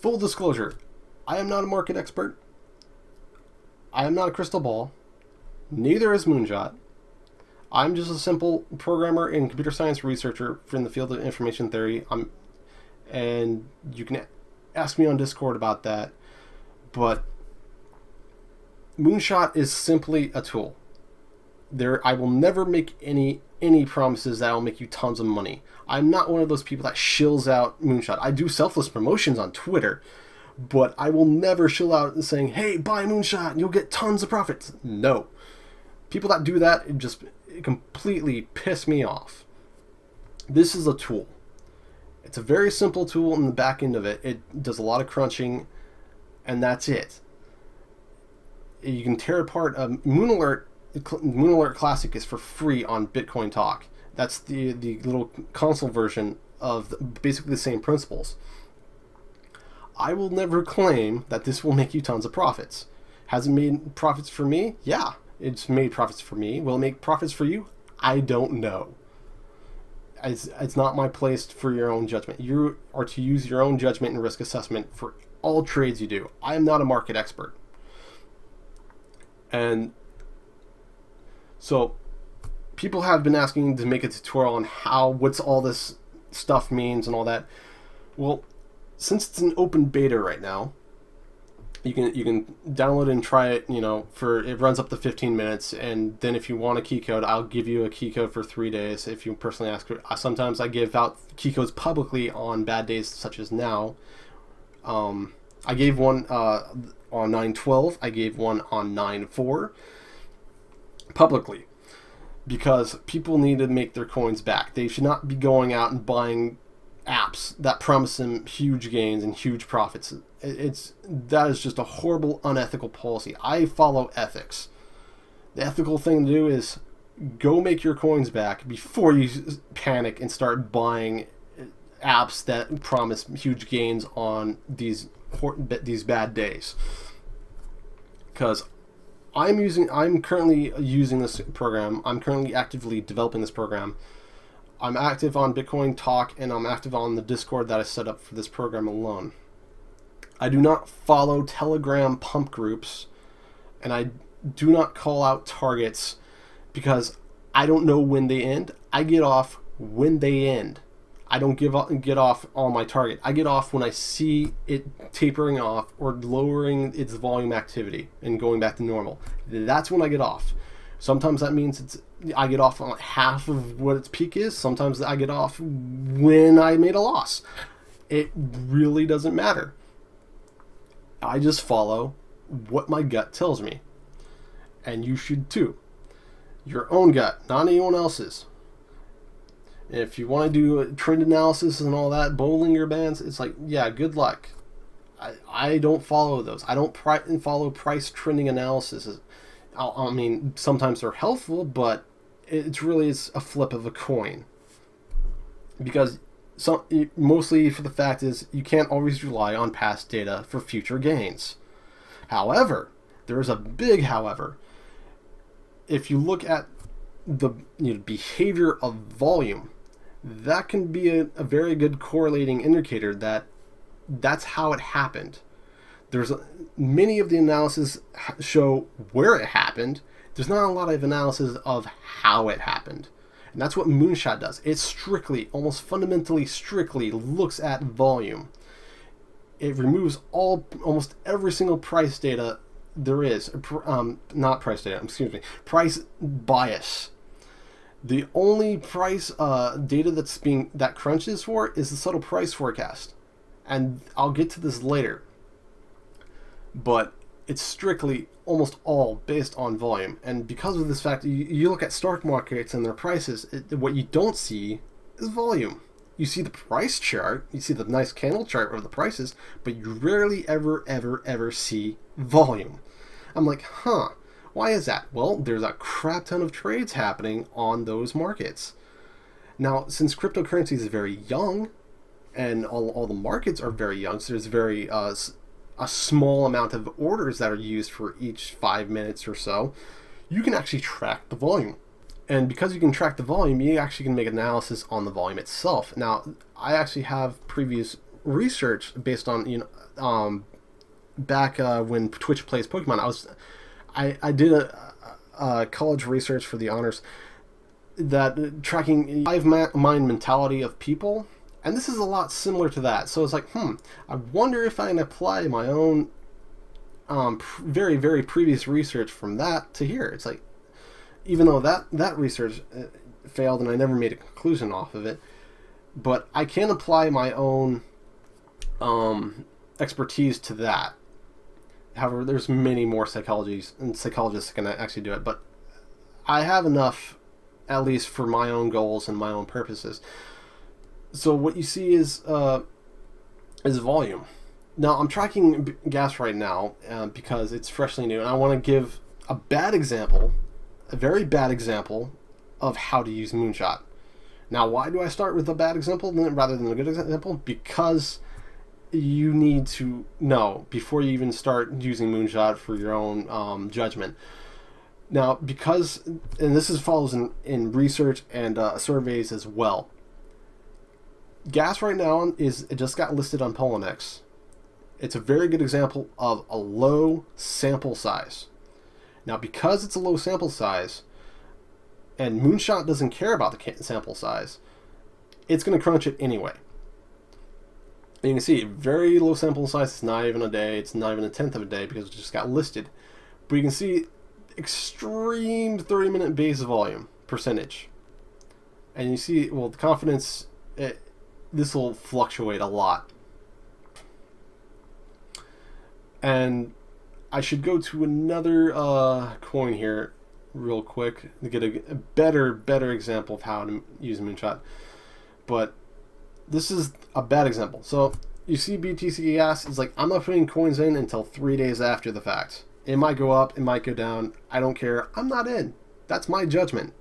Full disclosure, I am not a market expert. I am not a crystal ball. Neither is Moonshot. I'm just a simple programmer and computer science researcher in the field of information theory. And you can ask me on Discord about that. But Moonshot is simply a tool. I will never make any promises that will make you tons of money. I'm not one of those people that shills out Moonshot. I do selfless promotions on Twitter, but I will never shill out saying, hey, buy Moonshot and you'll get tons of profits. No. People that do that just completely piss me off. This is a tool. It's a very simple tool in the back end of it. It does a lot of crunching, and that's it. You can tear apart Moon Alert Classic is for free on Bitcoin Talk. That's the little console version of basically the same principles. I will never claim that this will make you tons of profits. Has it made profits for me? Yeah, it's made profits for me. Will it make profits for you? I don't know. It's not my place for your own judgment. You are to use your own judgment and risk assessment for all trades you do. I am not a market expert. And so people have been asking to make a tutorial on what's all this stuff means and all that. Well, since it's an open beta right now, you can download it and try it, it runs up to 15 minutes, and then if you want a key code, I'll give you a key code for 3 days if you personally ask. Sometimes I give out key codes publicly on bad days such as now. I gave one on 9/12, I gave one on 9/4 publicly, because people need to make their coins back. They should not be going out and buying apps that promise them huge gains and huge profits. That is just a horrible, unethical policy. I follow ethics. The ethical thing to do is go make your coins back before you panic and start buying apps that promise huge gains on these bad days. Because I'm currently using this program. I'm currently actively developing this program. I'm active on Bitcoin Talk, and I'm active on the Discord that I set up for this program alone. I do not follow Telegram pump groups, and I do not call out targets because I don't know when they end. I get off when they end. I don't get off on my target. I get off when I see it tapering off or lowering its volume activity and going back to normal. That's when I get off. Sometimes that means I get off on half of what its peak is. Sometimes I get off when I made a loss. It really doesn't matter. I just follow what my gut tells me. And you should too. Your own gut, not anyone else's. If you want to do a trend analysis and all that, bowling your bands, it's like, yeah, good luck. I don't follow those. I don't follow price trending analysis. I mean, sometimes they're helpful, but it's a flip of a coin. Because mostly for the fact is you can't always rely on past data for future gains. However, there is a big however. If you look at the behavior of volume, that can be a very good correlating indicator that's how it happened. Many of the analysis show where it happened. There's not a lot of analysis of how it happened. And that's what Moonshot does. It almost fundamentally strictly looks at volume. It removes almost every single price data there is. Not price data, excuse me. Price bias. The only price data that crunches for is the subtle price forecast. And I'll get to this later. But it's strictly almost all based on volume. And because of this fact, you look at stock markets and their prices, what you don't see is volume. You see the price chart, you see the nice candle chart of the prices, but you rarely ever see volume. I'm like, why is that? Well, there's a crap ton of trades happening on those markets. Now, since cryptocurrency is very young, and all the markets are very young, so there's a small amount of orders that are used for each 5 minutes or so, you can actually track the volume. And because you can track the volume, you actually can make analysis on the volume itself. Now, I actually have previous research based on back when Twitch plays Pokemon. I did a college research for the honors that tracking hive mind mentality of people, and this is a lot similar to that. So it's like, I wonder if I can apply my own very, very previous research from that to here. It's like, even though that research failed and I never made a conclusion off of it, but I can apply my own expertise to that. However, there's many more psychologists that can actually do it, but I have enough, at least for my own goals and my own purposes. So what you see is volume. Now I'm tracking gas right now because it's freshly new, and I want to give a very bad example of how to use Moonshot. Now, why do I start with a bad example rather than a good example? Because you need to know before you even start using Moonshot for your own judgment. Now, and this follows in research and surveys as well. Gas right now it just got listed on Poloniex. It's a very good example of a low sample size. Now, because it's a low sample size, and Moonshot doesn't care about the sample size, it's going to crunch it anyway. And you can see, very low sample size, it's not even a day, it's not even a tenth of a day because it just got listed. But you can see extreme 30-minute base volume percentage. And you see, well, the confidence, this will fluctuate a lot. And I should go to another coin here real quick to get a better example of how to use Moonshot. But this is a bad example. So you see BTC gas is like, I'm not putting coins in until 3 days after the fact. It might go up, it might go down. I don't care. I'm not in. That's my judgment.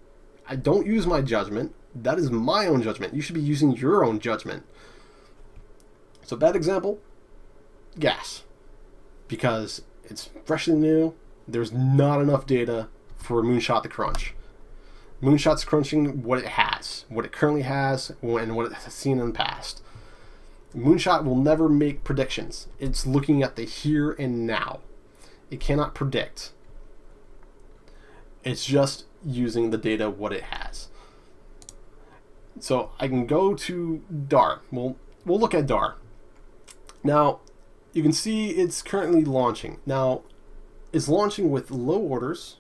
I don't use my judgment. That is my own judgment. You should be using your own judgment. So bad example, gas. Because it's freshly new, there's not enough data for Moonshot to crunch. Moonshot's crunching what it currently has, and what it has seen in the past. Moonshot will never make predictions. It's looking at the here and now. It cannot predict. It's just using the data what it has. So I can go to DAR. We'll look at DAR. Now, you can see it's currently launching. Now, it's launching with low orders.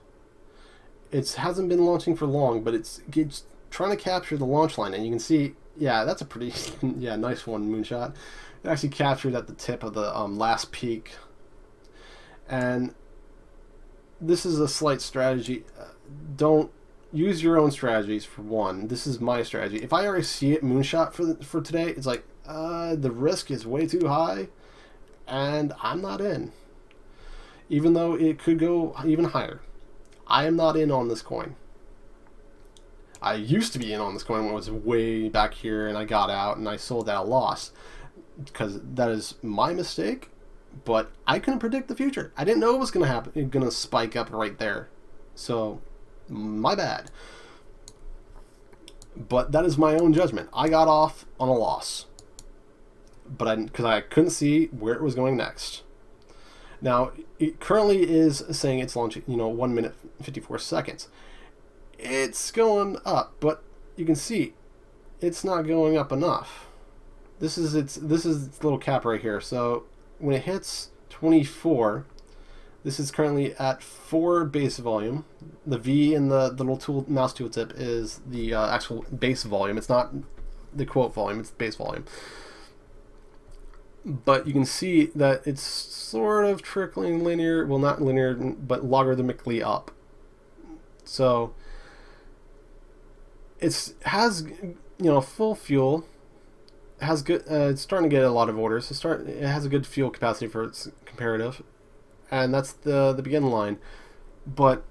It hasn't been launching for long, but it's trying to capture the launch line. And you can see, yeah, that's a pretty nice one, Moonshot. It actually captured at the tip of the last peak. And this is a slight strategy. Don't use your own strategies for one. This is my strategy. If I already see it Moonshot for today, it's like the risk is way too high, and I'm not in. Even though it could go even higher, I am not in on this coin. I used to be in on this coin when it was way back here, and I got out and I sold at a loss because that is my mistake. But I couldn't predict the future. I didn't know it was going to happen. It's going to spike up right there. So, my bad. But that is my own judgment. I got off on a loss, but because I couldn't see where it was going next. Now, it currently is saying it's launching, 1 minute 54 seconds. It's going up, but you can see it's not going up enough. This is its little cap right here. So when it hits 24, this is currently at 4 base volume. The V in the little mouse tooltip is the actual base volume. It's not the quote volume, it's base volume. But you can see that it's sort of trickling linear, well, not linear, but logarithmically up. So it has, full fuel. Has good. It's starting to get a lot of orders. It has a good fuel capacity for its comparative, and that's the begin line. But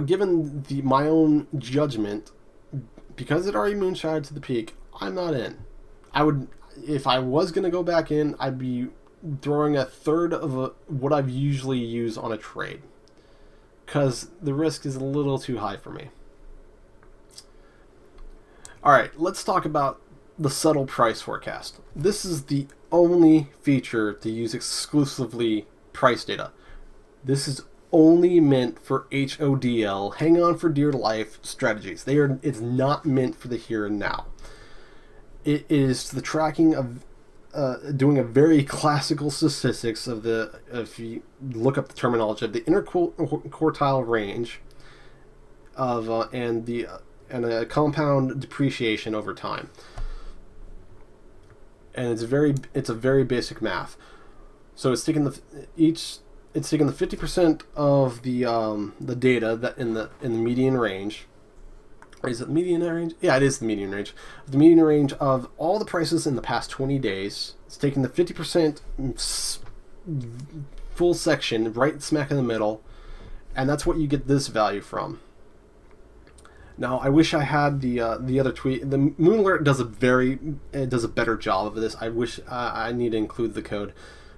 given my own judgment, because it already moonshotted to the peak, I'm not in. If I was gonna go back in, I'd be throwing a third of what I've usually used on a trade, because the risk is a little too high for me. All right, let's talk about the subtle price forecast. This is the only feature to use exclusively price data. This is only meant for HODL, hang on for dear life strategies. It's not meant for the here and now. It is the tracking of doing a very classical statistics of if you look up the terminology of the interquartile range of and a compound depreciation over time. And it's a very basic math. So it's taking the 50% of the data that in the median range. Is it the median range? Yeah, it is the median range. The median range of all the prices in the past 20 days. It's taking the 50% full section right smack in the middle, and that's what you get this value from. Now, I wish I had the other tweet. The Moon Alert does a better job of this. I wish I need to include the code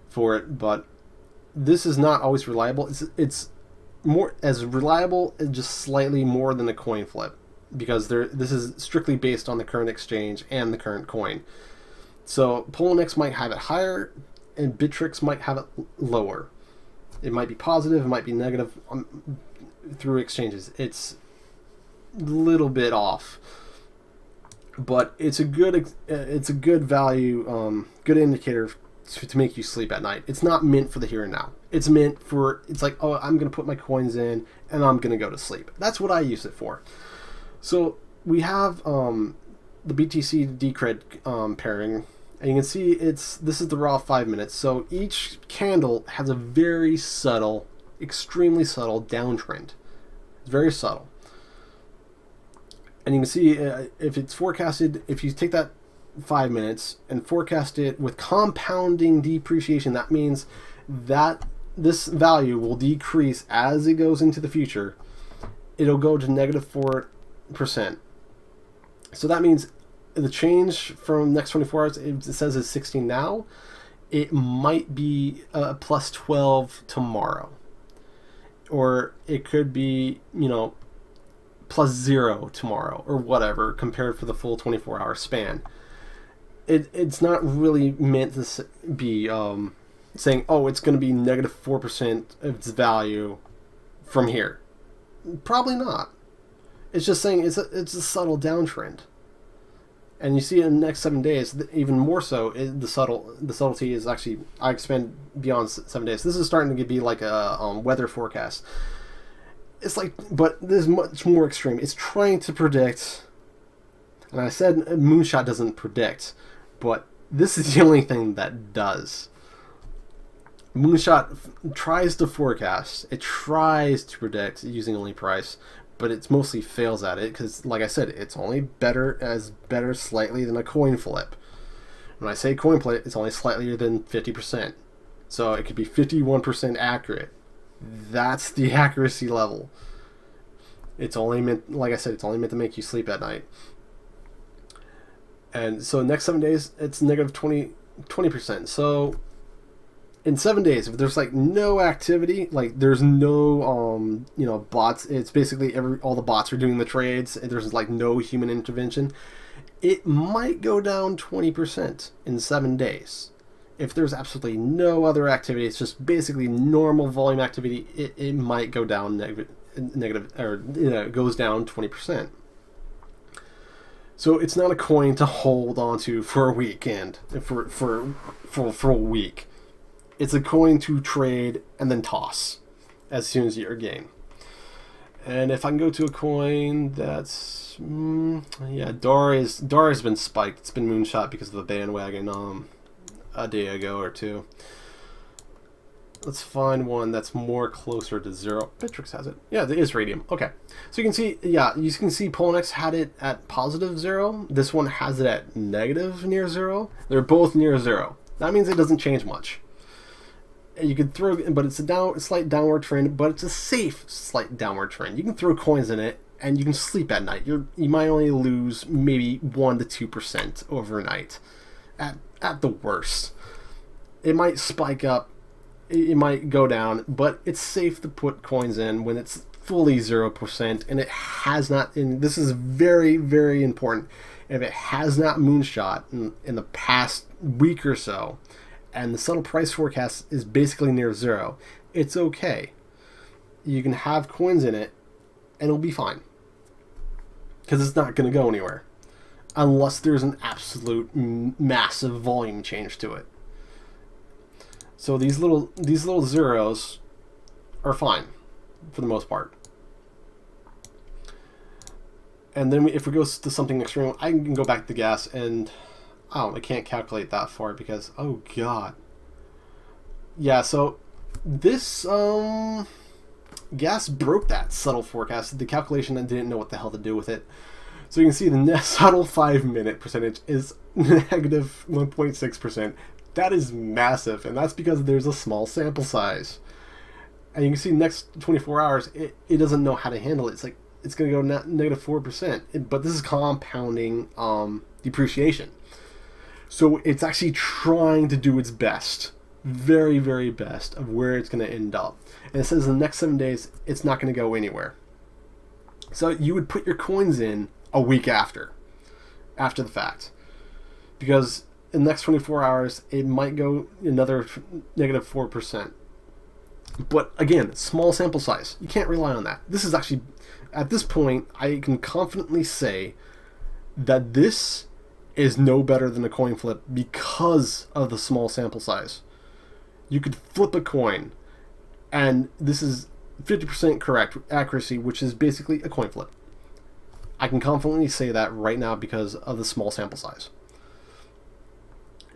for it, but this is not always reliable. It's more as reliable, just slightly more than a coin flip, because this is strictly based on the current exchange and the current coin. So Poloniex might have it higher, and Bittrex might have it lower. It might be positive, it might be negative through exchanges. It's a little bit off, but it's a good value, good indicator to make you sleep at night. It's not meant for the here and now. It's meant for, it's like, oh, I'm going to put my coins in and I'm going to go to sleep. That's what I use it for. So we have the BTC Decred pairing, and you can see this is the raw 5 minutes. So each candle has a very subtle, extremely subtle downtrend. It's very subtle. And you can see if it's forecasted, if you take that 5 minutes and forecast it with compounding depreciation, that means that this value will decrease as it goes into the future. It'll go to -4%. So that means the change from next 24 hours, it says it's 16 now. It might be plus 12 tomorrow. Or it could be, plus 0 tomorrow or whatever, compared for the full 24-hour span. It's not really meant to be saying, oh, it's going to be -4% of its value from here. Probably not. It's just saying it's a subtle downtrend. And you see in the next 7 days, even more so, the subtlety is actually, I expand beyond 7 days. This is starting to be like a weather forecast. It's like, but this is much more extreme. It's trying to predict, and I said Moonshot doesn't predict, but this is the only thing that does. Moonshot tries to forecast. It tries to predict using only price, but it mostly fails at it because, like I said, it's only better slightly than a coin flip. When I say coin flip, it's only slightly than 50%. So it could be 51% accurate. That's the accuracy level. It's only meant, like I said, it's only meant to make you sleep at night. And so next 7 days, it's negative 20%. So in 7 days, if there's like no activity, like there's no bots, it's basically all the bots are doing the trades, and there's like no human intervention, it might go down 20% in 7 days. If there's absolutely no other activity, it's just basically normal volume activity, it might go down negative, or it goes down 20%. So it's not a coin to hold onto for a weekend, for a week. It's a coin to trade and then toss as soon as you're game. And if I can go to a coin that's DAR has been spiked. It's been moonshot because of the bandwagon a day ago or two. Let's find one that's more closer to 0. Bittrex has it. Yeah, it is Radium. Okay. So you can see, Poloniex had it at positive 0. This one has it at negative near 0. They're both near 0. That means it doesn't change much. You could throw, but it's a slight downward trend, but it's a safe slight downward trend. You can throw coins in it, and you can sleep at night. You might only lose maybe 1 to 2% overnight, at the worst. It might spike up, it might go down, but it's safe to put coins in when it's fully 0%, and it has not. And this is very, very important. If it has not moonshot in the past week or so, and the subtle price forecast is basically near zero, it's okay. You can have coins in it, and it'll be fine. Because it's not going to go anywhere. Unless there's an absolute massive volume change to it. So these little zeros are fine, for the most part. And then if we go to something extreme, I can go back to gas, and I can't calculate that far because, oh god. Yeah, so this gas broke that subtle forecast. The calculation, I didn't know what the hell to do with it. So you can see the subtle 5-minute percentage is negative 1.6%. That is massive, and that's because there's a small sample size. And you can see next 24 hours, it doesn't know how to handle it. It's like, it's going to go negative 4%. But this is compounding depreciation. So it's actually trying to do its best. Very, very best of where it's going to end up. And it says in the next 7 days, it's not going to go anywhere. So you would put your coins in a week after the fact. Because in the next 24 hours, it might go another negative 4%. But again, small sample size. You can't rely on that. This is actually, at this point, I can confidently say that this is no better than a coin flip because of the small sample size. You could flip a coin, and this is 50% correct accuracy, which is basically a coin flip. I can confidently say that right now because of the small sample size.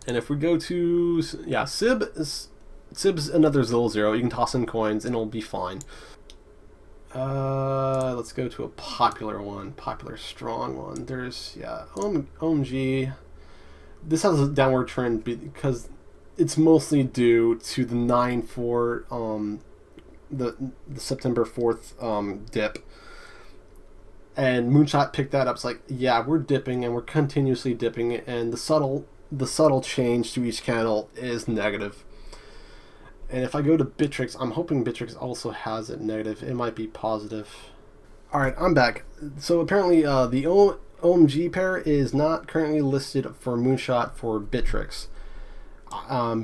And if we go to, yeah, SIB's another zero. You can toss in coins and it'll be fine. Let's go to a popular one, popular strong one. There's, yeah, OMG. This has a downward trend because it's mostly due to the 9-4, the September 4th dip. And Moonshot picked that up. It's like, yeah, we're dipping and we're continuously dipping, and the subtle change to each candle is negative. And if I go to Bittrex, I'm hoping Bittrex also has it negative. It might be positive. All right, I'm back. So apparently the OMG pair is not currently listed for Moonshot for Bittrex.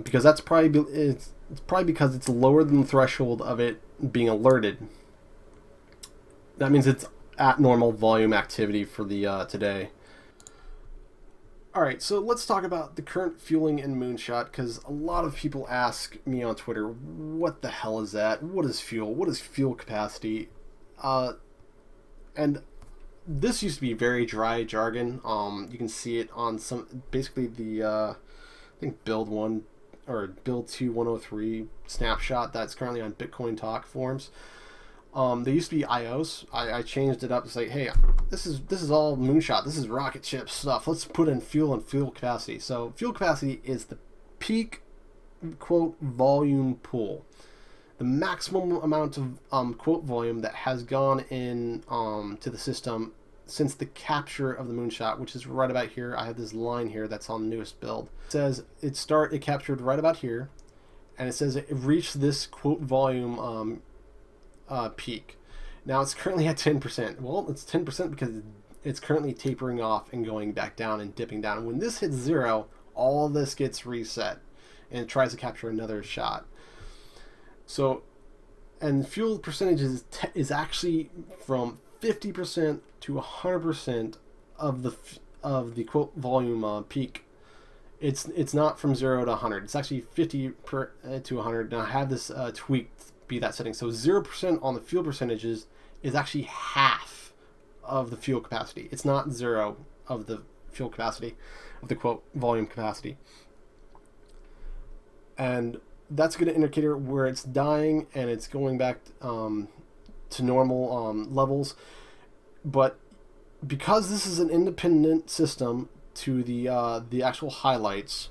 Because that's probably it's probably because it's lower than the threshold of it being alerted. That means it's at normal volume activity for the today. Alright, so let's talk about the current fueling in Moonshot, because a lot of people ask me on Twitter, what the hell is that? What is fuel? What is fuel capacity? And this used to be very dry jargon. You can see it on basically the, I think build 1 or build 2 103 snapshot that's currently on Bitcoin Talk forums. They used to be IOs. I changed it up to say, hey, this is all Moonshot. This is rocket ship stuff. Let's put in fuel and fuel capacity. So fuel capacity is the peak, quote, volume pool. The maximum amount of, quote, volume that has gone in to the system since the capture of the Moonshot, which is right about here. I have this line here that's on the newest build. It says it captured right about here, and it says it reached this, quote, volume peak. Now it's currently at 10%. Well, it's 10% because it's currently tapering off and going back down and dipping down. When this hits zero, all of this gets reset and it tries to capture another shot. So, and fuel percentage is actually from 50% to 100% of the quote volume peak. It's not from 0 to 100. It's actually 50 to 100. Now I have this tweaked be that setting. So 0% on the fuel percentages is actually half of the fuel capacity. It's not 0 of the fuel capacity, of the quote volume capacity. And that's a good indicator where it's dying and it's going back to normal levels. But because this is an independent system to the actual highlights,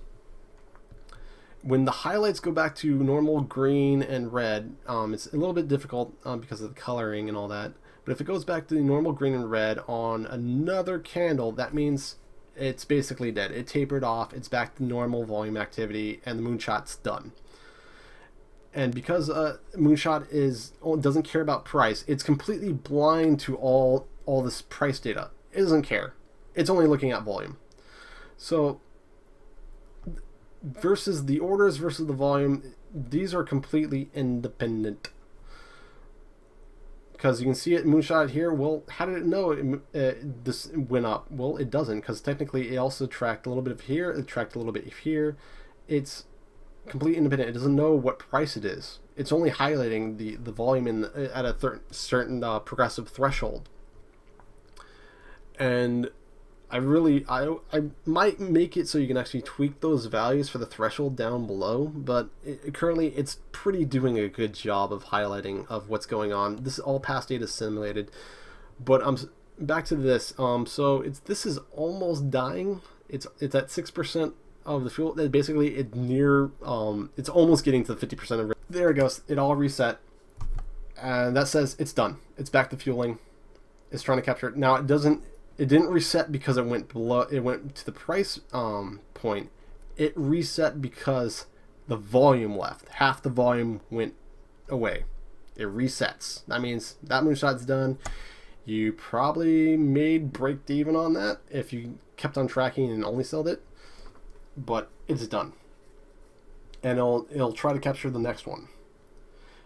when the highlights go back to normal green and red, it's a little bit difficult because of the coloring and all that. But if it goes back to the normal green and red on another candle, that means it's basically dead. It tapered off, it's back to normal volume activity, and the Moonshot's done. And because Moonshot doesn't care about price, it's completely blind to all this price data. It doesn't care. It's only looking at volume. So versus the orders versus the volume, these are completely independent. Because you can see it moonshot here. Well, how did it know this went up? Well, it doesn't, because technically it also tracked a little bit of here, it tracked a little bit here. It's completely independent. It doesn't know what price it is. It's only highlighting the volume at a certain progressive threshold. And I might make it so you can actually tweak those values for the threshold down below, but currently it's pretty doing a good job of highlighting of what's going on. This is all past data simulated, but back to this. So this is almost dying. It's at 6% of the fuel. Basically, it's almost getting to the 50% of. There it goes. It all reset, and that says it's done. It's back to fueling. It's trying to capture it now. It didn't reset because it went below. It went to the price point. It reset because the volume left. Half the volume went away. It resets. That means that moonshot's done. You probably made break even on that if you kept on tracking and only sold it. But it's done. And it'll try to capture the next one.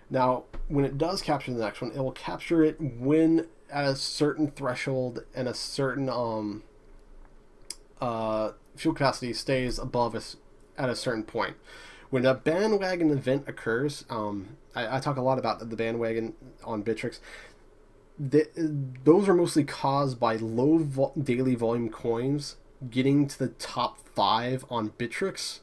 Now, when it does capture the next one, it will capture it when at a certain threshold and a certain fuel capacity stays above us at a certain point. When a bandwagon event occurs, I talk a lot about the bandwagon on Bittrex. Those are mostly caused by low daily volume coins getting to the top 5 on Bittrex,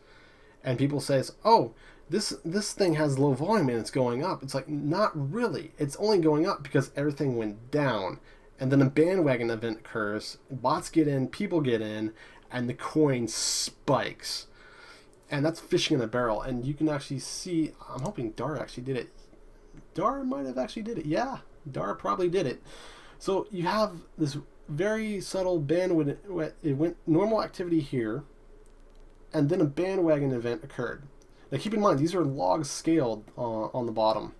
and people says, "Oh, this thing has low volume and it's going up." It's like, not really. It's only going up because everything went down, and then a bandwagon event occurs. Bots get in, people get in, and the coin spikes. And that's fishing in a barrel. And you can actually see. I'm hoping Dara actually did it. Dara might have actually did it. Yeah, Dara probably did it. So you have this very subtle bandwagon. It went normal activity here, and then a bandwagon event occurred. Now keep in mind, these are logs scaled on the bottom.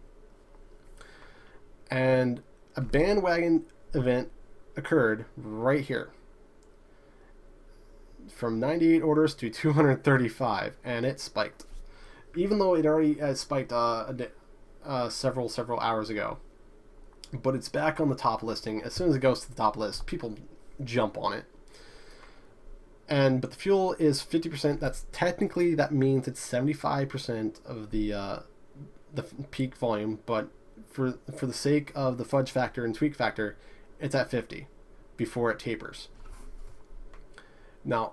And a bandwagon event occurred right here. From 98 orders to 235, and it spiked. Even though it already spiked several hours ago. But it's back on the top listing. As soon as it goes to the top list, people jump on it. But the fuel is 50%. That means it's 75% of the peak volume. But for the sake of the fudge factor and tweak factor, it's at 50 before it tapers. Now,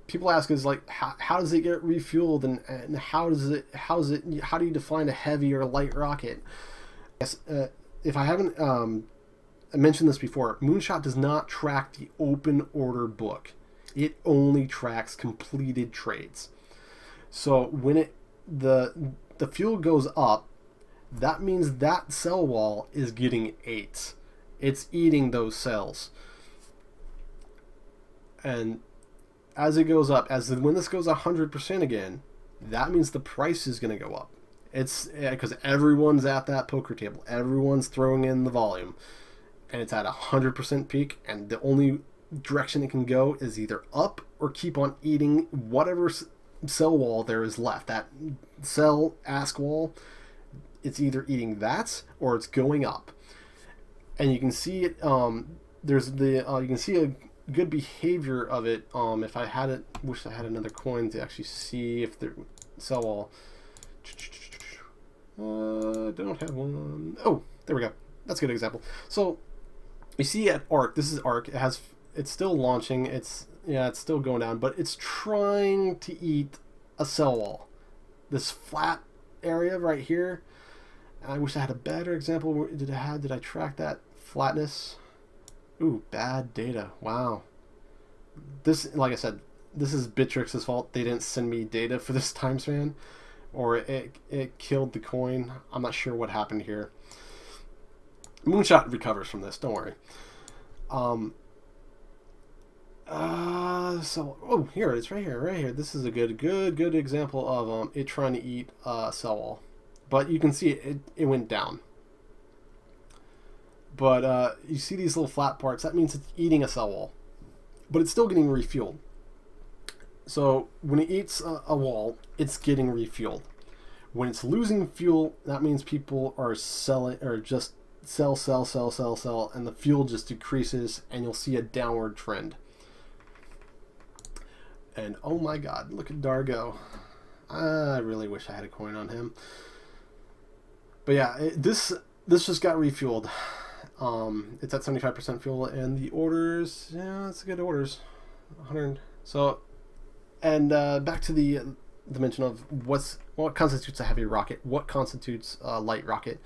people ask is like, how does it get refueled, and how do you define a heavy or light rocket? Yes, if I haven't mentioned this before, Moonshot does not track the open order book. It only tracks completed trades. So when the fuel goes up, that means that sell wall is getting 8. It's eating those cells. And as it goes up, when this goes 100% again, that means the price is going to go up. It's because everyone's at that poker table. Everyone's throwing in the volume. And it's at 100% peak, and the only direction it can go is either up or keep on eating whatever sell wall there is left. That sell ask wall, it's either eating that or it's going up. And you can see it. You can see a good behavior of it. If I had it, wish I had another coin to actually see if the sell wall. Don't have one. Oh, there we go. That's a good example. So you see at ARK, this is ARK. It's still launching. It's still going down, but it's trying to eat a sell wall. This flat area right here. I wish I had a better example. Did I track that flatness? Ooh, bad data. Wow. This, like I said, this is Bittrex's fault. They didn't send me data for this time span, or it killed the coin. I'm not sure what happened here. Moonshot recovers from this. Don't worry. Here it is, right here. This is a good example of it trying to eat a sell wall, but you can see it went down. But you see these little flat parts. That means it's eating a sell wall, but it's still getting refueled. So when it eats a wall, it's getting refueled. When it's losing fuel, that means people are selling, or just sell, and the fuel just decreases, and you'll see a downward trend. And oh my god, look at Dargo. I really wish I had a coin on him. But yeah, this just got refueled. It's at 75% fuel, and the orders, yeah, that's good orders. 100. So, and back to the dimension of what constitutes a heavy rocket, what constitutes a light rocket.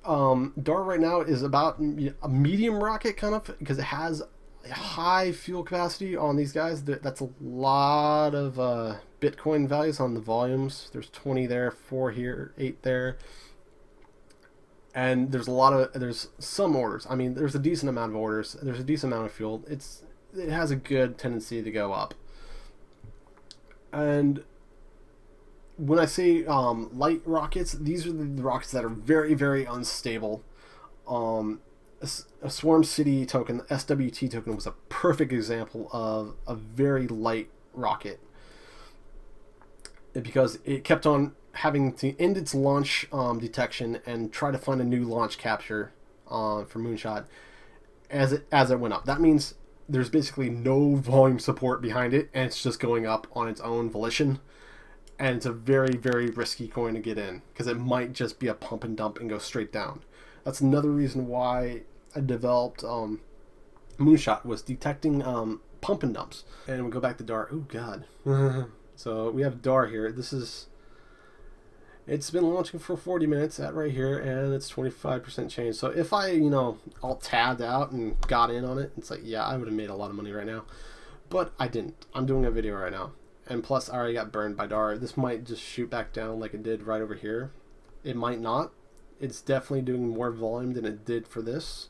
DAR right now is about a medium rocket, kind of, because it has a high fuel capacity on these guys. That's a lot of Bitcoin values on the volumes. There's 20 there, 4 here, 8 there. And there's some orders. I mean, there's a decent amount of orders. There's a decent amount of fuel. It has a good tendency to go up. And when I say light rockets, these are the rockets that are very, very unstable. A Swarm City token, the SWT token, was a perfect example of a very light rocket, because it kept on having to end its launch detection and try to find a new launch capture for Moonshot as it went up. That means there's basically no volume support behind it, and it's just going up on its own volition. And it's a very, very risky coin to get in, because it might just be a pump and dump and go straight down. That's another reason why I developed Moonshot, was detecting pump and dumps. And we go back to DAR. Oh god. So we have DAR here. It's been launching for 40 minutes at right here, and it's 25% change. So if I, all tabbed out and got in on it, it's like, yeah, I would have made a lot of money right now. But I didn't. I'm doing a video right now. And plus, I already got burned by DAR. This might just shoot back down like it did right over here. It might not. It's definitely doing more volume than it did for this.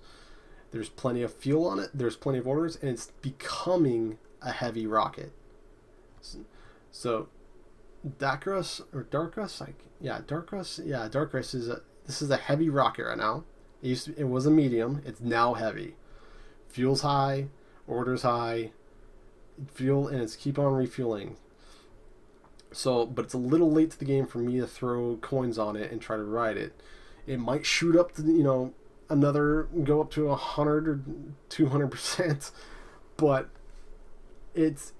There's plenty of fuel on it. There's plenty of orders, and it's becoming a heavy rocket. So Darkros this is a heavy rocket right now. It was a medium. It's now heavy. Fuel's high, orders high, fuel, and it's keep on refueling. So, but it's a little late to the game for me to throw coins on it and try to ride it. It might shoot up to go up to 100 or 200%, but it's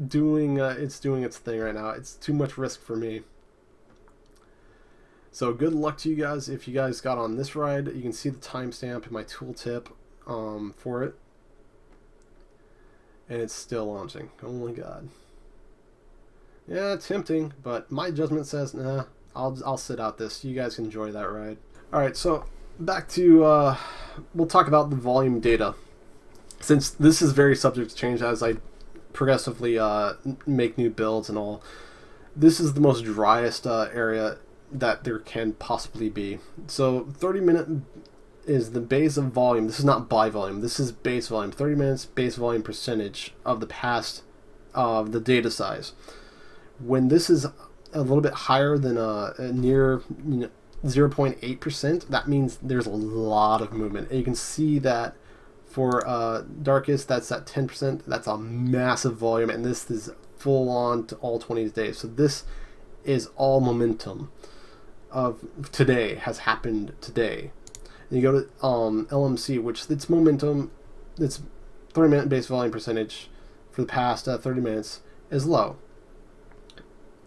doing its thing right now. It's too much risk for me. So good luck to you guys if you guys got on this ride. You can see the timestamp in my tooltip for it, and it's still launching. Oh my god. Yeah, tempting, but my judgment says nah. I'll sit out this. You guys can enjoy that ride. All right, so back to we'll talk about the volume data, since this is very subject to change as I progressively make new builds and all. This is the most driest area that there can possibly be. So 30 minute is the base of volume. This is not by volume. This is base volume. 30 minutes base volume percentage of the past of the data size. When this is a little bit higher than near 0.8%, that means there's a lot of movement. And you can see that for Darkest, that's at 10%. That's a massive volume, and this is full on to all 20 days. So this is all momentum of today, has happened today. And you go to LMC, which its momentum, its 30-minute base volume percentage for the past 30 minutes is low.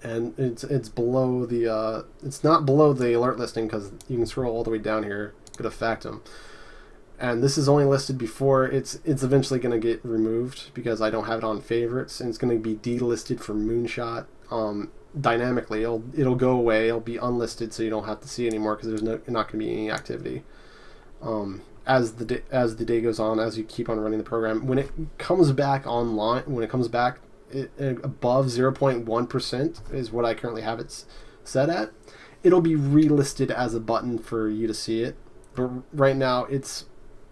And it's below the it's not below the alert listing, because you can scroll all the way down here, go to Factum, and this is only listed before it's eventually going to get removed, because I don't have it on favorites, and it's going to be delisted for Moonshot dynamically. It'll go away. It'll be unlisted, so you don't have to see it anymore, because there's not going to be any activity as the day goes on, as you keep on running the program. When it comes back online, above 0.1% is what I currently have it set at, it'll be relisted as a button for you to see it. But right now it's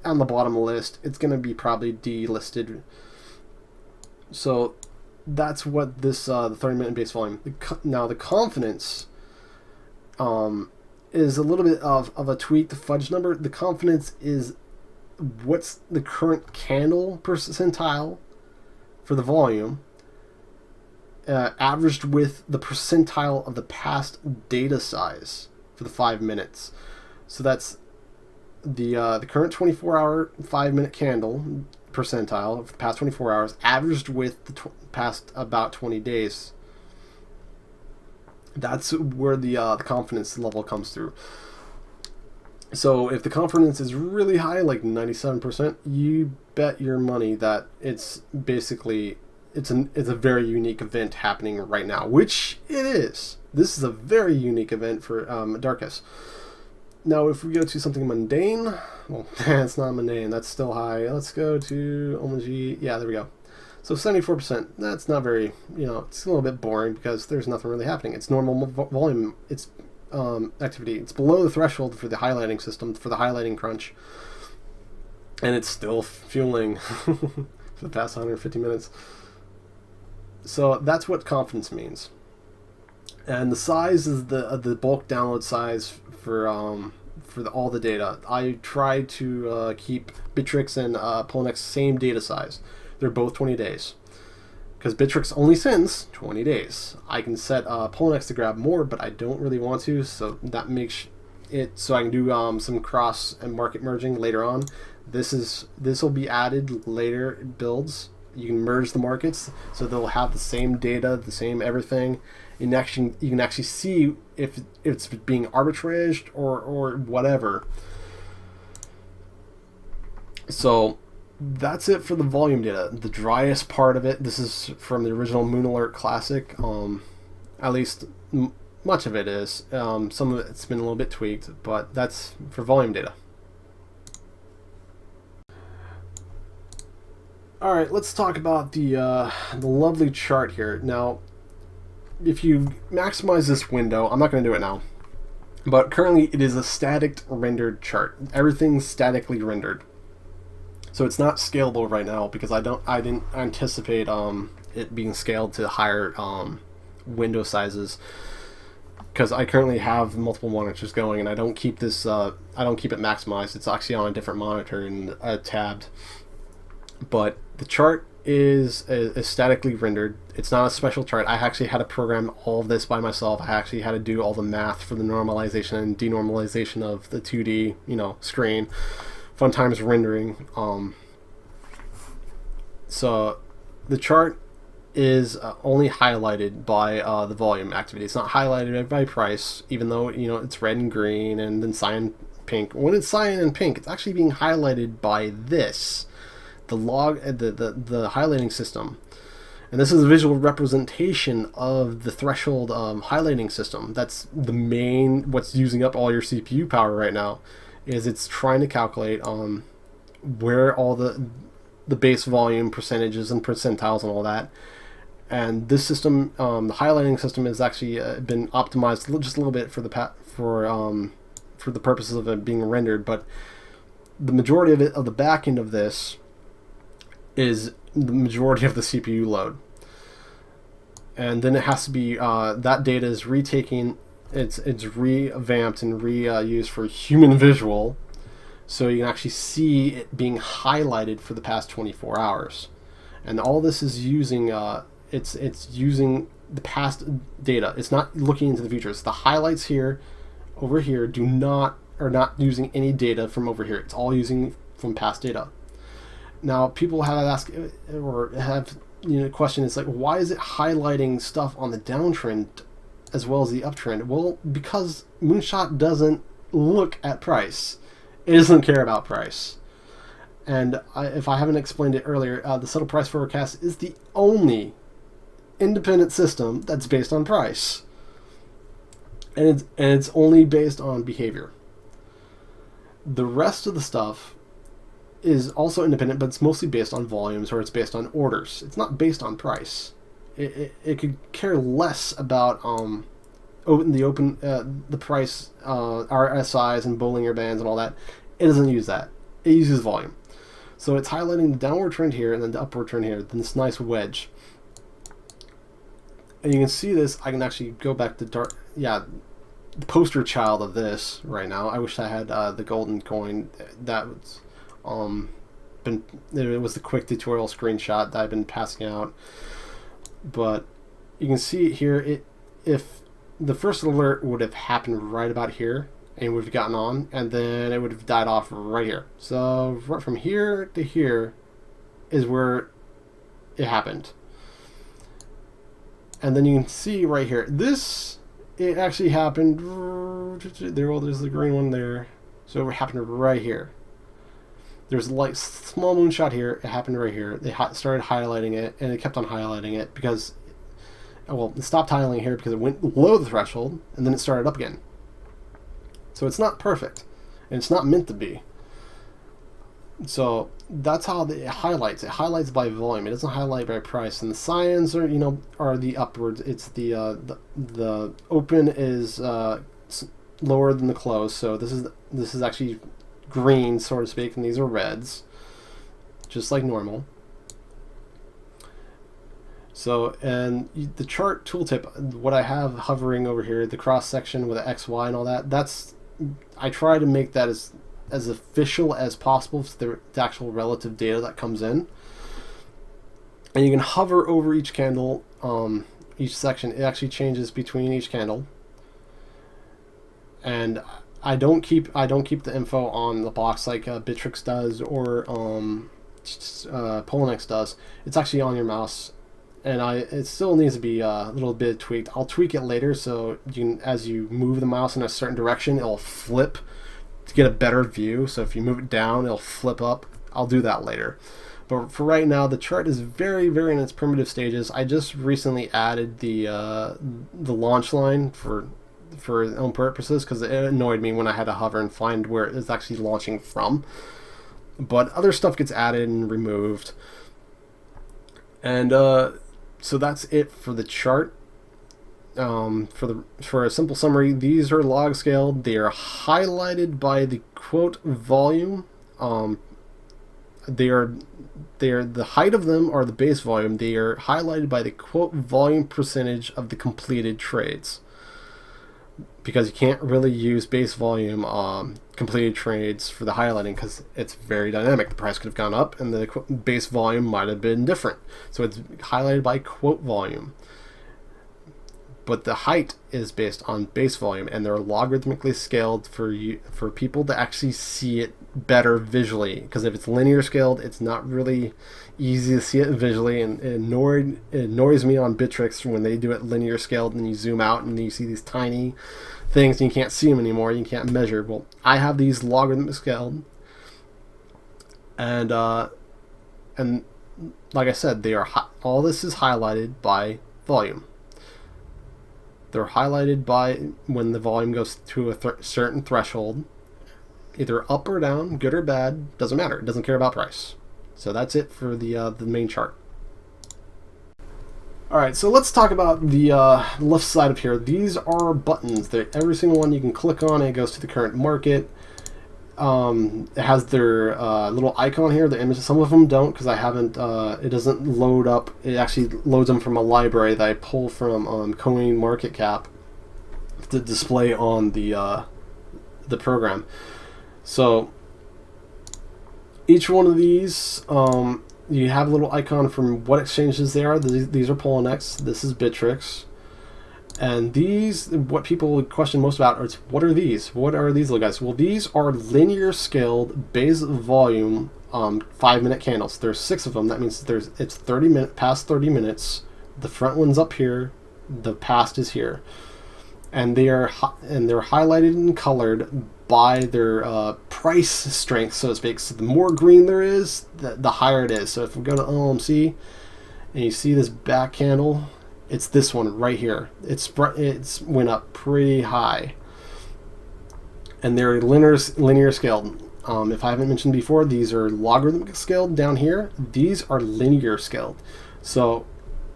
on the bottom of the list. It's going to be probably delisted. So that's what this the 30-minute base volume. Now the confidence is a little bit of a tweaked fudge number. The confidence is what's the current candle percentile for the volume, averaged with the percentile of the past data size for the 5 minutes. So that's the current 24-hour 5-minute candle percentile of the past 24 hours averaged with the past about 20 days. That's where the confidence level comes through. So if the confidence is really high, like 97%, you bet your money that it's basically it's a very unique event happening right now, which it is. This is a very unique event for Darkus. Now, if we go to something mundane, well, it's not mundane. That's still high. Let's go to OMG. Yeah, there we go. So 74%. That's not very, it's a little bit boring because there's nothing really happening. It's normal volume. It's activity. It's below the threshold for the highlighting system, for the highlighting crunch. And it's still fueling for the past 150 minutes. So that's what confidence means. And the size is the bulk download size for all the data. I try to keep Bittrex and Poloniex same data size. They're both 20 days. Because Bittrex only sends 20 days. I can set Poloniex to grab more, but I don't really want to, so that makes it so I can do some cross and market merging later on. This will be added later builds. You can merge the markets, so they'll have the same data, the same everything. You can actually see if it's being arbitraged or whatever. So that's it for the volume data. The driest part of it, this is from the original Moon Alert Classic. At least much of it is. Some of it's been a little bit tweaked, but that's for volume data. All right, let's talk about the lovely chart here. Now, if you maximize this window, I'm not going to do it now, but currently it is a static rendered chart. Everything's statically rendered, so it's not scalable right now because I didn't anticipate it being scaled to higher window sizes, because I currently have multiple monitors going and I don't keep this I don't keep it maximized. It's actually on a different monitor and tabbed. But the chart is statically rendered. It's not a special chart. I actually had to program all of this by myself. I actually had to do all the math for the normalization and denormalization of the 2D, screen. Fun times rendering. So the chart is only highlighted by the volume activity. It's not highlighted by price, even though it's red and green and then cyan, pink. When it's cyan and pink, it's actually being highlighted by this. The highlighting system, and this is a visual representation of the threshold highlighting system. That's the main what's using up all your CPU power right now. Is it's trying to calculate where all the base volume percentages and percentiles and all that. And this system, the highlighting system, has actually been optimized just a little bit for the purposes of it being rendered. But the majority of it, of the back end of this, is the majority of the CPU load. And then it has to be that data is retaken, it's revamped and reused for human visual, so you can actually see it being highlighted for the past 24 hours. And all this is using it's using the past data. It's not looking into the future. It's the highlights here, over here are not using any data from over here. It's all using from past data. Now, people have asked or have question is like, why is it highlighting stuff on the downtrend as well as the uptrend? Well, because Moonshot doesn't look at price. It doesn't care about price. And if I haven't explained it earlier, the subtle price forecast is the only independent system that's based on price, and it's only based on behavior. The rest of the stuff is also independent, but it's mostly based on volumes, or it's based on orders. It's not based on price. It could care less about the price, RSIs and Bollinger Bands and all that. It doesn't use that. It uses volume. So it's highlighting the downward trend here and then the upward trend here, then this nice wedge. And you can see this. I can actually go back to the poster child of this right now. I wish I had the golden coin. That was it was the quick tutorial screenshot that I've been passing out. But you can see here, if the first alert would have happened right about here, and would have gotten on, and then it would have died off right here. So right from here to here is where it happened. And then you can see right here, it actually happened there's the green one there. So it happened right here. There's a light small moonshot here. It happened right here. They started highlighting it, and it kept on highlighting it because, well, it stopped highlighting here because it went below the threshold, and then it started up again. So it's not perfect, and it's not meant to be. So that's how it highlights. It highlights by volume. It doesn't highlight by price. And the cyans are the upwards. It's the open is lower than the close. So this is actually green, so to speak, and these are reds, just like normal. So, and the chart tooltip, what I have hovering over here, the cross section with the X, Y, and all that, I try to make that as official as possible to the actual relative data that comes in. And you can hover over each candle, each section. It actually changes between each candle. And I don't keep the info on the box like Bittrex does or Poloniex does. It's actually on your mouse, and it still needs to be a little bit tweaked. I'll tweak it later, so as you move the mouse in a certain direction, it'll flip to get a better view. So if you move it down, it'll flip up. I'll do that later. But for right now, the chart is very, very in its primitive stages. I just recently added the launch line for its own purposes because it annoyed me when I had to hover and find where it's actually launching from. But other stuff gets added and removed. And so that's it for the chart. For a simple summary, these are log scaled. They are highlighted by the quote volume. They are the height of them are the base volume. They are highlighted by the quote volume percentage of the completed trades, because you can't really use base volume completed trades for the highlighting because it's very dynamic. The price could have gone up and the base volume might have been different. So it's highlighted by quote volume. But the height is based on base volume, and they're logarithmically scaled for people to actually see it better visually. Because if it's linear scaled, it's not really easy to see it visually, and it annoys me on Bittrex when they do it linear scaled and you zoom out and you see these tiny things and you can't see them anymore. You can't measure. Well, I have these logarithmic scaled, and like I said, they are all this is highlighted by volume. They're highlighted by when the volume goes to a certain threshold, either up or down, good or bad, doesn't matter. It doesn't care about price. So that's it for the main chart. All right, so let's talk about the left side of here. These are buttons. Every single one you can click on, it goes to the current market. It has their little icon here, the images. Some of them don't because I haven't, it doesn't load up. It actually loads them from a library that I pull from CoinMarketCap to display on the program. So each one of these, you have a little icon from what exchanges they are. These are Poloniex. This is Bittrex. And these, what people question most about is, what are these? What are these little guys? Well, these are linear scaled base volume 5-minute candles. There's 6 of them. That means it's 30 minutes past 30 minutes. The front one's up here. The past is here, and they're highlighted and colored by their price strength, so to speak. So the more green there is, the higher it is. So if we go to OMC and you see this back candle, it's this one right here. It's went up pretty high, and they're linear scaled. If I haven't mentioned before, these are logarithmic scaled down here. These are linear scaled. So,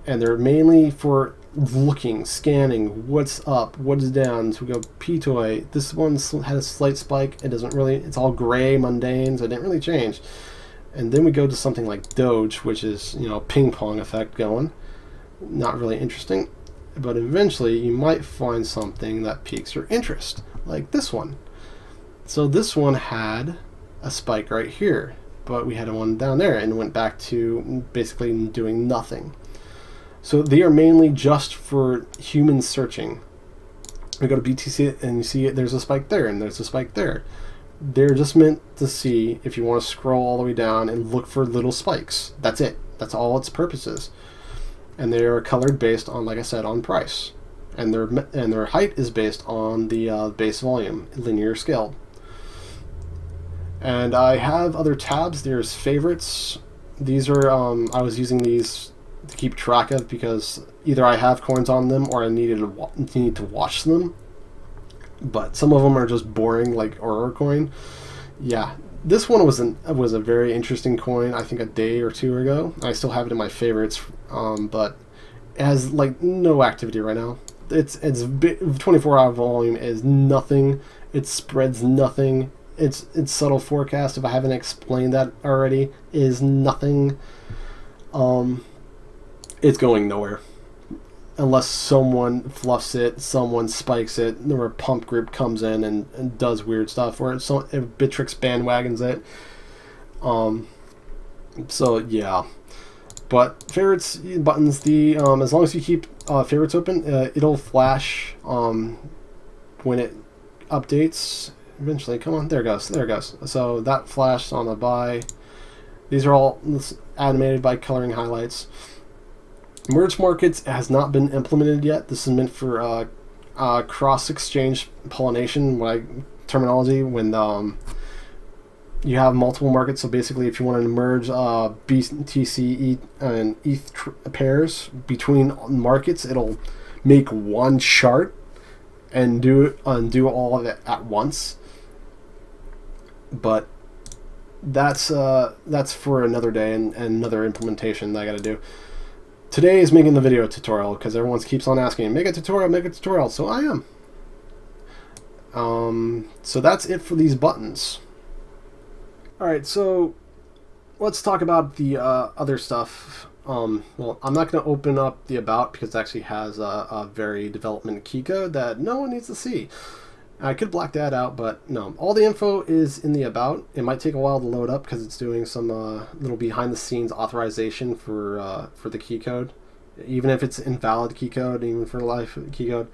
and they're mainly for looking, scanning, what's up, what is down. So we go PTOI. This one had a slight spike. It doesn't really. It's all gray, mundane, so it didn't really change. And then we go to something like Doge, which is ping pong effect going. Not really interesting, but eventually you might find something that piques your interest, like this one. So this one had a spike right here, but we had one down there and went back to basically doing nothing. So they are mainly just for human searching. We go to BTC and you see it, there's a spike there and there's a spike there. They're just meant to see if you want to scroll all the way down and look for little spikes. That's it. That's all its purpose is. And they are colored based on, like I said, on price. And their height is based on the base volume, linear scaled. And I have other tabs. There's favorites. These are I was using these to keep track of because either I have coins on them or I need to watch them. But some of them are just boring, like Aurora coin. Yeah, this one was a very interesting coin. I think a day or two ago. I still have it in my favorites, but it has like no activity right now. It's 24-hour volume is nothing. It spreads nothing. Its subtle forecast, if I haven't explained that already, is nothing. It's going nowhere unless someone fluffs it, someone spikes it, or a pump group comes in and does weird stuff, or if Bittrex bandwagons it. So yeah, but favorites buttons, as long as you keep favorites open, it'll flash when it updates eventually. Come on, there it goes. So that flashed on the buy. These are all animated by coloring highlights. Merge markets has not been implemented yet. This is meant for cross-exchange pollination, terminology, when you have multiple markets. So basically, if you want to merge BTC and ETH pairs between markets, it'll make one chart and do all of it at once. But that's for another day and another implementation that I got to do. Today is making the video tutorial because everyone keeps on asking, make a tutorial, so I am. So that's it for these buttons. Alright, so let's talk about the other stuff. Well, I'm not going to open up the About because it actually has a very development key code that no one needs to see. I could black that out, but no. All the info is in the About. It might take a while to load up because it's doing some little behind-the-scenes authorization for the key code. Even if it's invalid key code, even for live key code,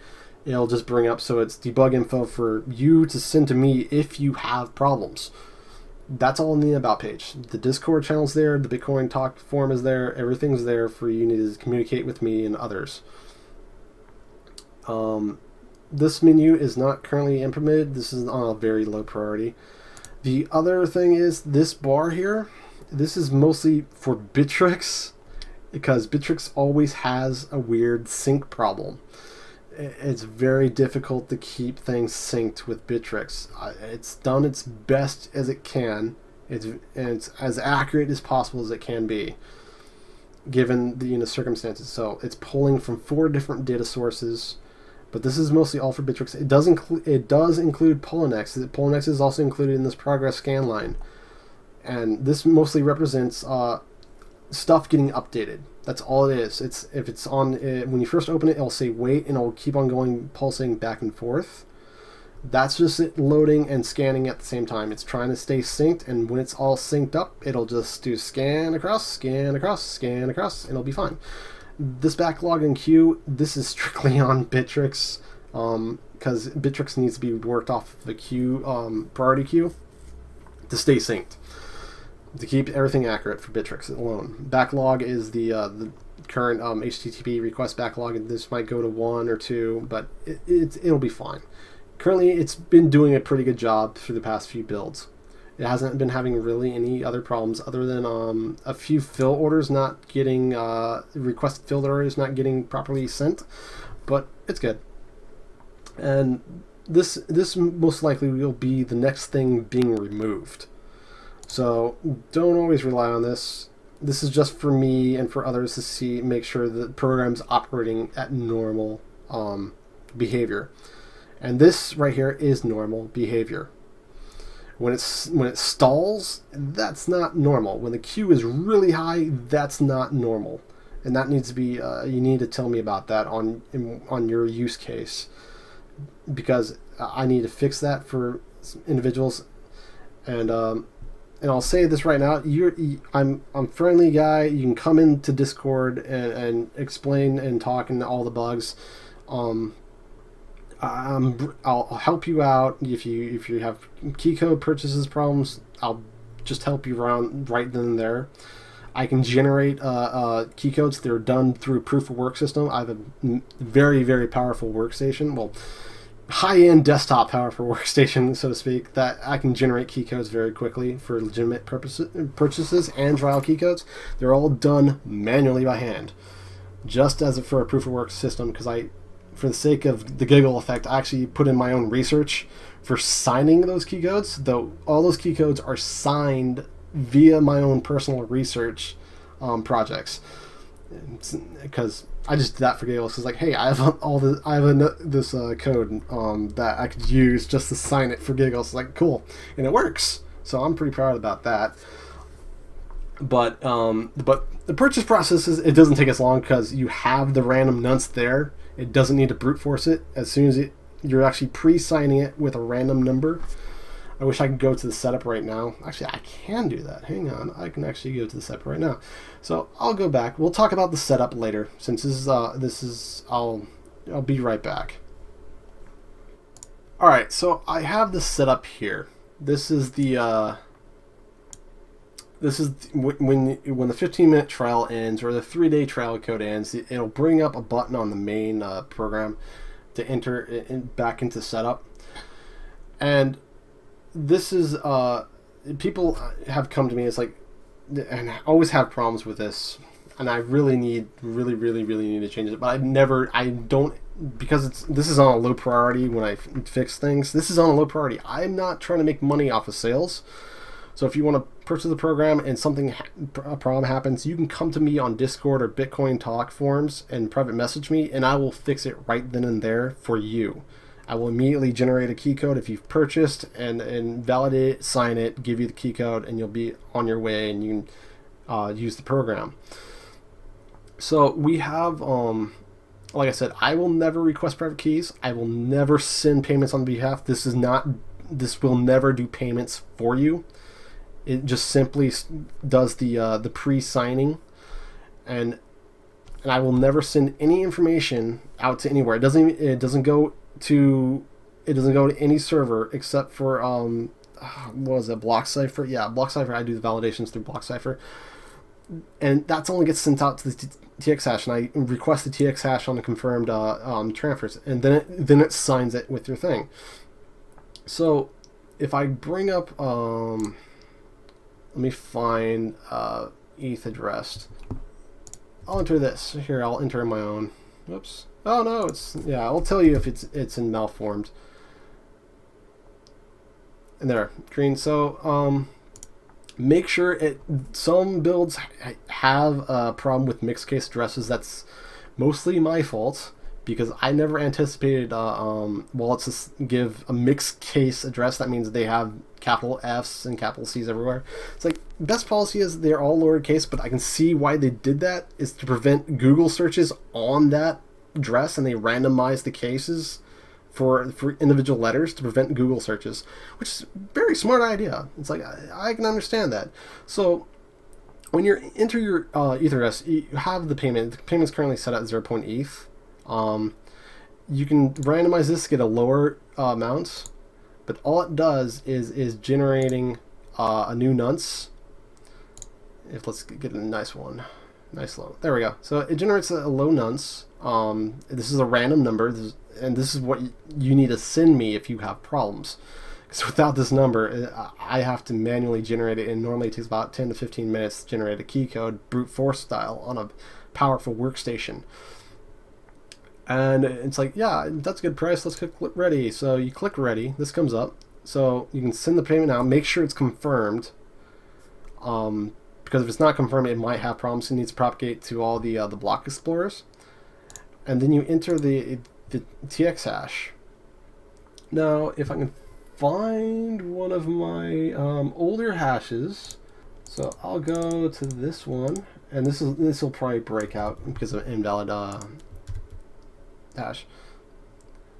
it'll just bring up, so it's debug info for you to send to me if you have problems. That's all in the About page. The Discord channel's there, the Bitcoin Talk forum is there, everything's there for you to communicate with me and others. This menu is not currently implemented. This is on a very low priority. The other thing is this bar here. This is mostly for Bittrex because Bittrex always has a weird sync problem. It's very difficult to keep things synced with Bittrex. It's done its best as it can. It's as accurate as possible as it can be, given the circumstances. So it's pulling from 4 different data sources. But this is mostly all for Bittrex. It does include Poloniex. Poloniex is also included in this progress scan line. And this mostly represents stuff getting updated. That's all it is. If it's on when you first open it, it'll say wait, and it'll keep on going, pulsing back and forth. That's just it loading and scanning at the same time. It's trying to stay synced, and when it's all synced up, it'll just do scan across, scan across, scan across, and it'll be fine. This backlog and queue, this is strictly on Bittrex, because Bittrex needs to be worked off the queue, priority queue, to stay synced, to keep everything accurate for Bittrex alone. Backlog is the current HTTP request backlog, and this might go to 1 or 2, but it'll be fine. Currently, it's been doing a pretty good job for the past few builds. It hasn't been having really any other problems other than a few fill orders not getting, requested fill orders not getting properly sent, but it's good. And this most likely will be the next thing being removed. So don't always rely on this. This is just for me and for others to make sure the program's operating at normal behavior. And this right here is normal behavior. When it stalls, that's not normal. When the queue is really high, that's not normal, and that needs to be. You need to tell me about that on your use case, because I need to fix that for individuals, and and I'll say this right now, I'm a friendly guy. You can come into Discord and explain and talk and all the bugs. I'll help you out if you have key code purchases problems. I'll just help you around right then and there. I can generate key codes that are done through proof of work system. I have a very, very powerful workstation. Well, high-end desktop powerful workstation, so to speak, that I can generate key codes very quickly for legitimate purchases and trial key codes. They're all done manually by hand, just as for a proof of work system, because for the sake of the giggle effect, I actually put in my own research for signing those key codes, though all those key codes are signed via my own personal research projects, because I just did that for giggles. It's like, hey, I have this code that I could use just to sign it for giggles. It's like, cool, and it works. So I'm pretty proud about that. But the purchase process it doesn't take as long because you have the random nunts there. It doesn't need to brute force it. As soon as you're actually pre-signing it with a random number. I wish I could go to the setup right now. Actually, I can do that. Hang on. I can actually go to the setup right now. So I'll go back. We'll talk about the setup later. Since I'll be right back. All right. So I have the setup here. This is when the 15-minute trial ends or the 3-day trial code ends. It'll bring up a button on the main program to enter it back into setup, and this is people have come to me. It's like, and I always have problems with this, and I really need to change it. But I don't, because this is on a low priority when I fix things. This is on a low priority. I'm not trying to make money off of sales. So if you want to purchase the program and a problem happens, you can come to me on Discord or Bitcoin Talk forums and private message me, and I will fix it right then and there for you. I will immediately generate a key code if you've purchased and validate it, sign it, give you the key code, and you'll be on your way and you can use the program. So we have, like I said, I will never request private keys. I will never send payments on behalf. This will never do payments for you. It just simply does the pre-signing, and I will never send any information out to anywhere. It doesn't go to any server except for what was it, BlockCypher? Yeah, BlockCypher. I do the validations through BlockCypher, and that's only gets sent out to the TX hash, and I request the TX hash on the confirmed transfers, and then it signs it with your thing. So if I bring up let me find ETH address. I'll enter this here. I'll enter my own. Whoops. Oh no, I'll tell you if it's in malformed. And there, green. So make sure some builds have a problem with mixed case addresses. That's mostly my fault because I never anticipated wallets to give a mixed case address. That means they have capital F's and capital C's everywhere. It's like, best policy is they're all lowercase, but I can see why they did that is to prevent Google searches on that address, and they randomize the cases for individual letters to prevent Google searches, which is a very smart idea. It's like, I can understand that. So when you enter your Ether, you have the payment. The payment's currently set at 0.ETH. You can randomize this to get a lower amount, but all it does is generating a new nonce. Let's get a nice one. Nice low. There we go. So it generates a low nonce. This is a random number, and this is what you need to send me if you have problems. Because without this number, I have to manually generate it, and normally it takes about 10 to 15 minutes to generate a key code, brute force style, on a powerful workstation. And it's like, yeah, that's a good price. Let's click ready. So you click ready. This comes up. So you can send the payment now. Make sure it's confirmed. Because if it's not confirmed, it might have problems. It needs to propagate to all the block explorers. And then you enter the TX hash. Now, if I can find one of my older hashes, so I'll go to this one, and this will probably break out because of invalid hash.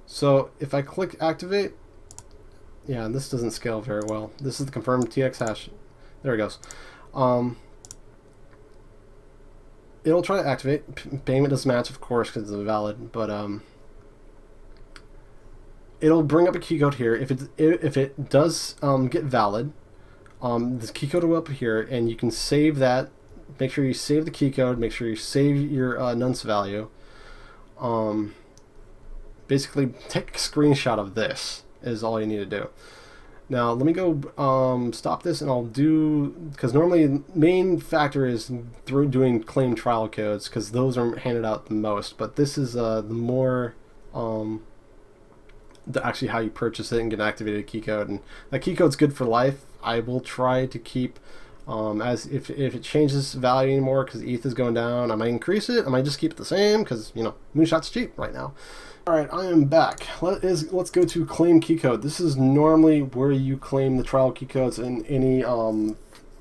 So if I click activate, yeah, this doesn't scale very well. This is the confirmed TX hash. There it goes. It'll try to activate. Payment doesn't match, of course, because it's valid, but it'll bring up a key code here. If it does get valid, this key code will up here, and you can save that. Make sure you save the key code. Make sure you save your nonce value. Basically, take a screenshot of this is all you need to do. Now let me go stop this, and I'll do, because normally main factor is through doing claim trial codes, because those are handed out the most. But this is the more actually how you purchase it and get an activated key code, and that key code's good for life. I will try to keep as if it changes value anymore because ETH is going down, I might increase it. I might just keep it the same because, you know, Moonshot's cheap right now. Alright, I am back. Let's go to claim key code. This is normally where you claim the trial key codes and any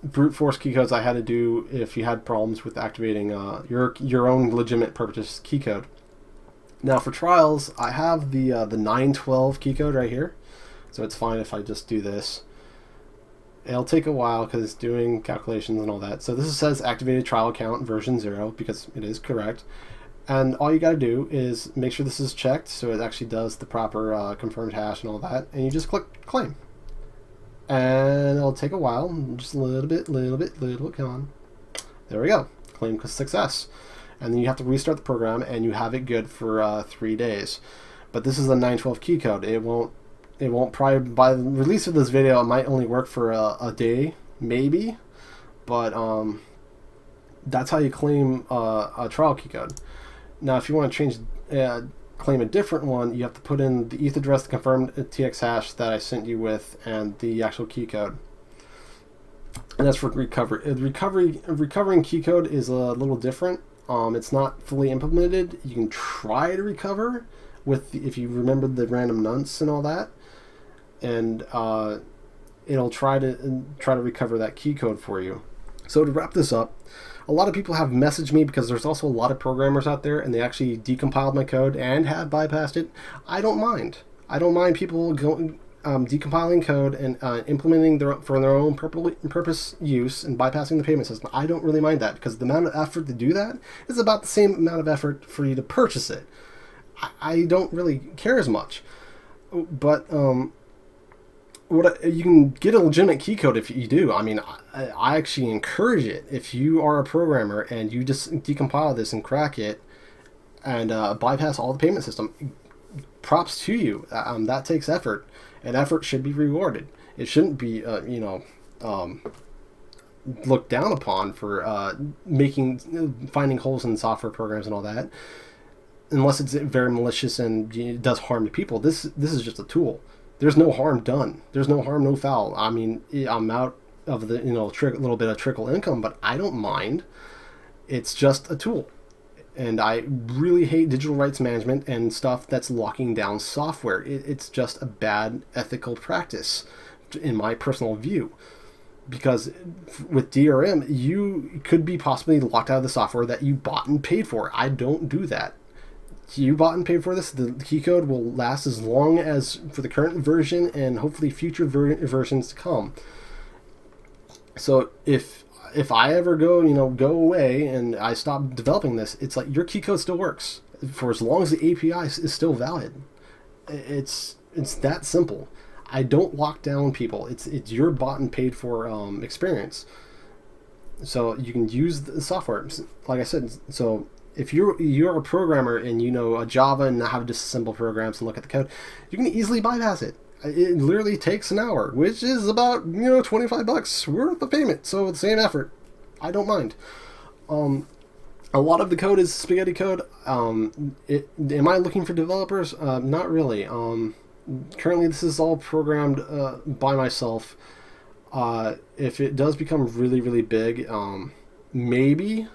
brute force key codes I had to do if you had problems with activating your own legitimate purchase key code. Now for trials, I have the 912 key code right here, so it's fine if I just do this. It'll take a while because it's doing calculations and all that. So this says activated trial account version 0 because it is correct. And all you got to do is make sure this is checked so it actually does the proper confirmed hash and all that. And you just click claim. And it'll take a while, just a little bit, come on. There we go, claim success. And then you have to restart the program and you have it good for 3 days. But this is the 912 key code. It won't probably, by the release of this video, it might only work for a day, maybe. But that's how you claim a trial key code. Now, if you want to change, claim a different one, you have to put in the ETH address, the confirmed TX hash that I sent you with, and the actual key code. And that's for recovery. Recovering key code is a little different. It's not fully implemented. You can try to recover with if you remember the random nonce and all that, and it'll try to recover that key code for you. So to wrap this up, a lot of people have messaged me because there's also a lot of programmers out there and they actually decompiled my code and have bypassed it. I don't mind. I don't mind people decompiling code and implementing for their own purpose use and bypassing the payment system. I don't really mind that because the amount of effort to do that is about the same amount of effort for you to purchase it. I don't really care as much. But you can get a legitimate key code if you do. I mean, I actually encourage it. If you are a programmer and you just decompile this and crack it and bypass all the payment system, props to you. That takes effort, and effort should be rewarded. It shouldn't be, looked down upon for finding holes in software programs and all that, unless it's very malicious and it does harm to people. This is just a tool. There's no harm done. There's no harm, no foul. I mean, I'm out of the little bit of trickle income, but I don't mind. It's just a tool, and I really hate digital rights management and stuff that's locking down software. It's just a bad ethical practice, in my personal view, because with DRM you could be possibly locked out of the software that you bought and paid for. I don't do that. You bought and paid for this. The key code will last as long as for the current version and hopefully future versions to come. So if I ever go away and I stop developing this, it's like your key code still works for as long as the API is still valid. It's that simple. I don't lock down people. It's your bought and paid for experience. So you can use the software, like I said. So if you're a programmer and you know a Java and how to disassemble programs and look at the code, you can easily bypass it. It literally takes an hour, which is about $25 worth of payment. So the same effort. I don't mind. A lot of the code is spaghetti code. Am I looking for developers? Not really. Currently, this is all programmed by myself. If it does become really, really big, maybe.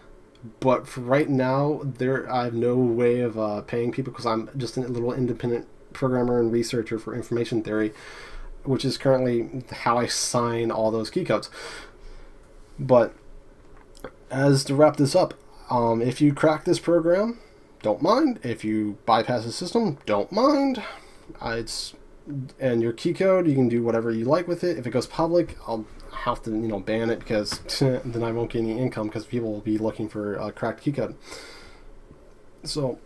But for right now, I have no way of paying people because I'm just a little independent programmer and researcher for information theory, which is currently how I sign all those key codes. But as to wrap this up, if you crack this program, don't mind. If you bypass the system, don't mind. It's and your key code, you can do whatever you like with it. If it goes public, I'll have to ban it, because then I won't get any income, because people will be looking for a cracked key code. So,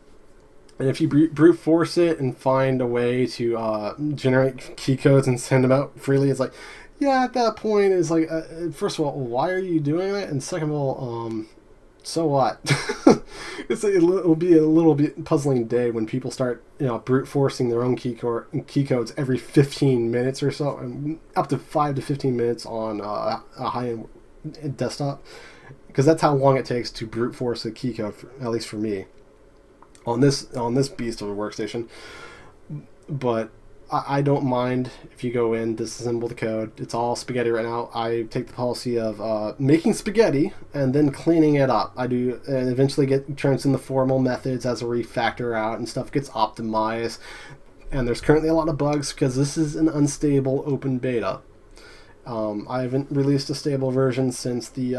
and if you brute force it and find a way to generate key codes and send them out freely, it's like, yeah, at that point, it's like, first of all, why are you doing that? And second of all, so what? It'll be a little bit puzzling day when people start, brute forcing their own key codes every 15 minutes or so, and up to 5 to 15 minutes on a high-end desktop, because that's how long it takes to brute force a key code, at least for me, on this beast of a workstation. But I don't mind if you go in, disassemble the code. It's all spaghetti right now. I take the policy of making spaghetti and then cleaning it up. I do, and eventually turns in the formal methods as a refactor out, and stuff gets optimized. And there's currently a lot of bugs because this is an unstable open beta. I haven't released a stable version since the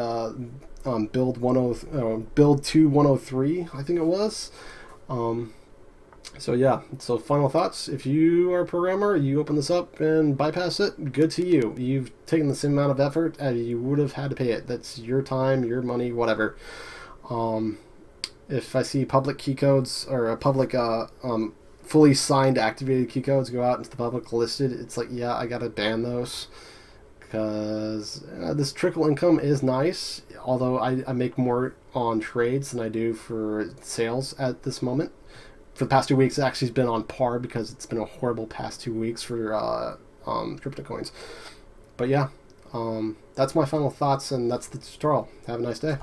build 2.103, I think it was. So yeah, so final thoughts. If you are a programmer, you open this up and bypass it, good to you. You've taken the same amount of effort as you would have had to pay it. That's your time, your money, whatever. If I see public key codes, or a public fully signed activated key codes go out into the public listed, it's like, yeah, I gotta ban those. Because this trickle income is nice, although I make more on trades than I do for sales at this moment. For the past 2 weeks, it actually has been on par, because it's been a horrible past 2 weeks for crypto coins. But yeah, that's my final thoughts, and that's the tutorial. Have a nice day.